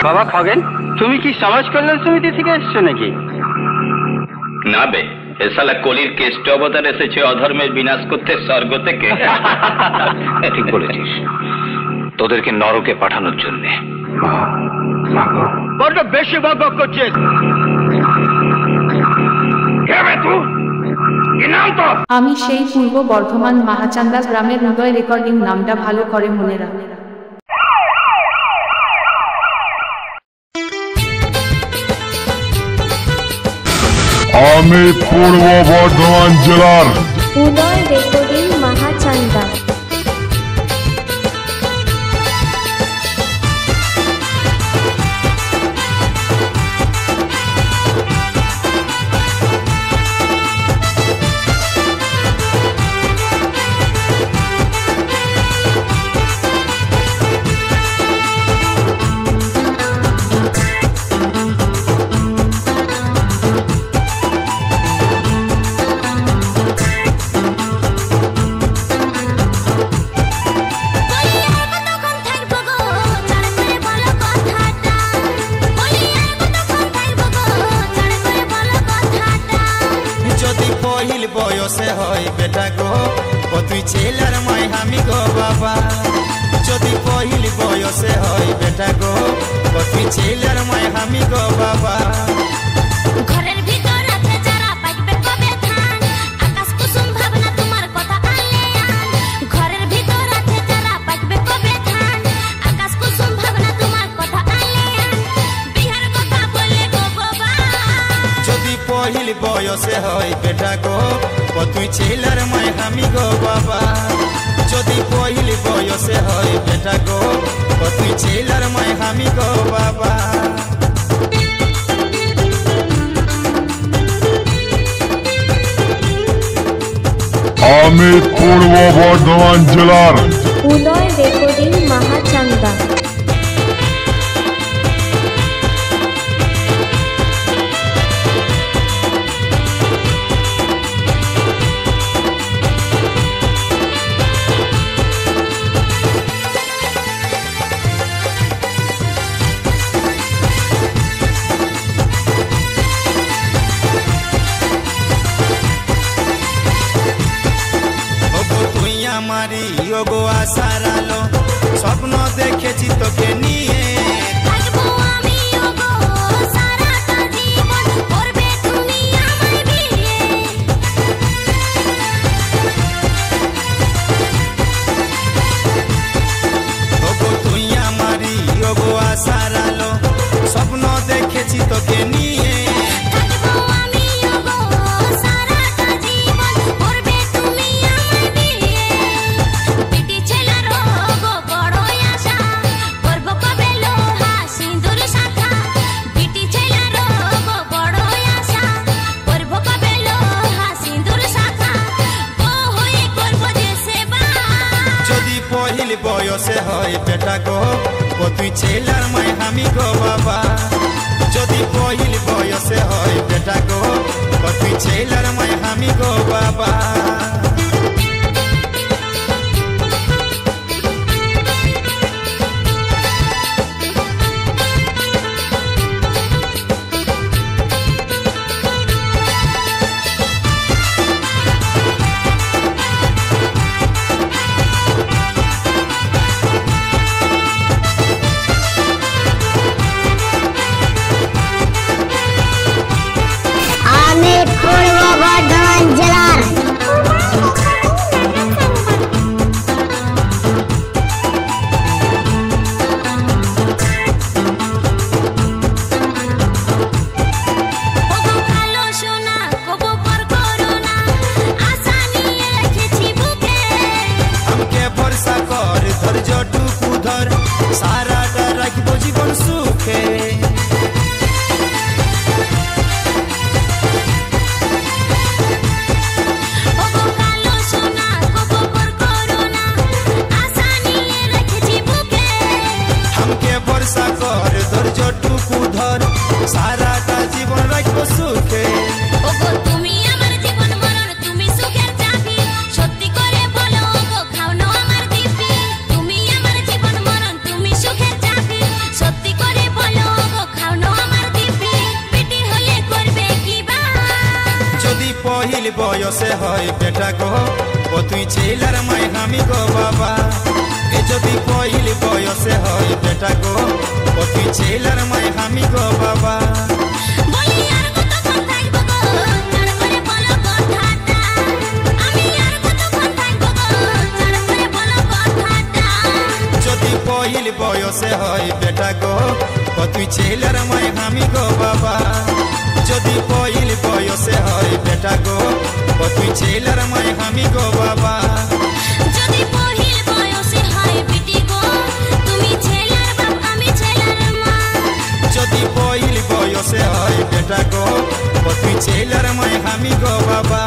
বাবা খগেন, তুমি কি সমাজ কল্যাণ সমিতি থেকে এসছো নাকি? না বে, এ শালা কলির কেষ্ট অবতার এসেছে অধর্মের বিনাশ করতে স্বর্গ থেকে। ঠিক বলেছিস, তোদেরকে নরকে পাঠানোর জন্য। বড্ড বেশি বকবক করছিস। আমি সেই পূর্ব বর্ধমান মাহাচান্দা গ্রামের হৃদয় রেকর্ডিং। নামটা ভালো করে মনে রাখ। আমি পূর্ব বর্ধমান জেলার উদয় রেকর্ডিং মাহাচান্দা। বয়সে হয় বেটা গো তুই ছেলের মাই হামি গো বাবা, যদি পহিল বয়সে হয় বেটা গো তুই ছেলের মাই হামি গো বাবা। ঘরের ভিতর আছে যারা পাইবে কবে ধান, আকাশ কুসুম ভাবনা তোমার কথা আনলে আন। ঘরের ভিতর আছে যারা পাইবে কবে ধান, আকাশ কুসুম ভাবনা তোমার কথা আনলে আন। বিহার কথা বলে গো বাবা, যদি পহিল বয়সে হয় বেটা গো তুই ছেলের মাই হামি গো বাবা, যদি পহিল বয়সে হয় বেটা গো তুই ছেলের মাই হামি গো বাবা। আমি পূর্ব বর্ধমান জেলার উদয় রেকর্ডিং মাহাচান্দা। আমারি গো আশার আলো, স্বপ্ন দেখেছি তোকে নিয়ে। থাকবো আমি ওগো সারাটা জীবন, করবে তুমি আমায় বিয়ে। ওগো তুই আমারি গো আশার আলো, স্বপ্ন দেখেছি তোকে নিয়ে। থাকবো আমি ওগো সারাটা জীবন, করবে তুমি আমায় বিয়ে। বিটি ছেলের ওগো বড় আশা, করব কবে লোহা সিঁদুর শাখা। বিটি ছেলের ওগো বড় আশা, করব কবে লোহা সিঁদুর শাখা। বউ হয়ে করব যে সেবা, যদি পহিল বয়সে হয় বেটা গো তুই ছেলের মাই হামি গো বাবা, যদি পহিল বয়সে হয় বেটা গো তুই ছেলের মাই হামি গো বাবা। পহিল বয়সে হয় বেটা গো ও তুই ছেলার মাই আমি গো বাবা এ যদি পহিল বয়সে হয় বেটা গো ও তুই ছেলার মাই আমি গো বাবা বলি আর কতক্ষণ থাকবো গো চার করে বলো কথাটা আমি আর কতক্ষণ থাকবো গো চার করে বলো কথাটা যদি পহিল বয়সে হয় বেটা গো ও তুই ছেলার মাই আমি গো বাবা যদি পহিল বয়সে হয় বেটা গো ও তুই ছেলার মাই আমি গো বাবা যদি পহিল বয়সে হয় বিটি গো তুমি ছেলার বাপ আমি ছেলার মা যদি পহিল বয়সে হয় বেটা গো ও তুই ছেলার মাই আমি গো বাবা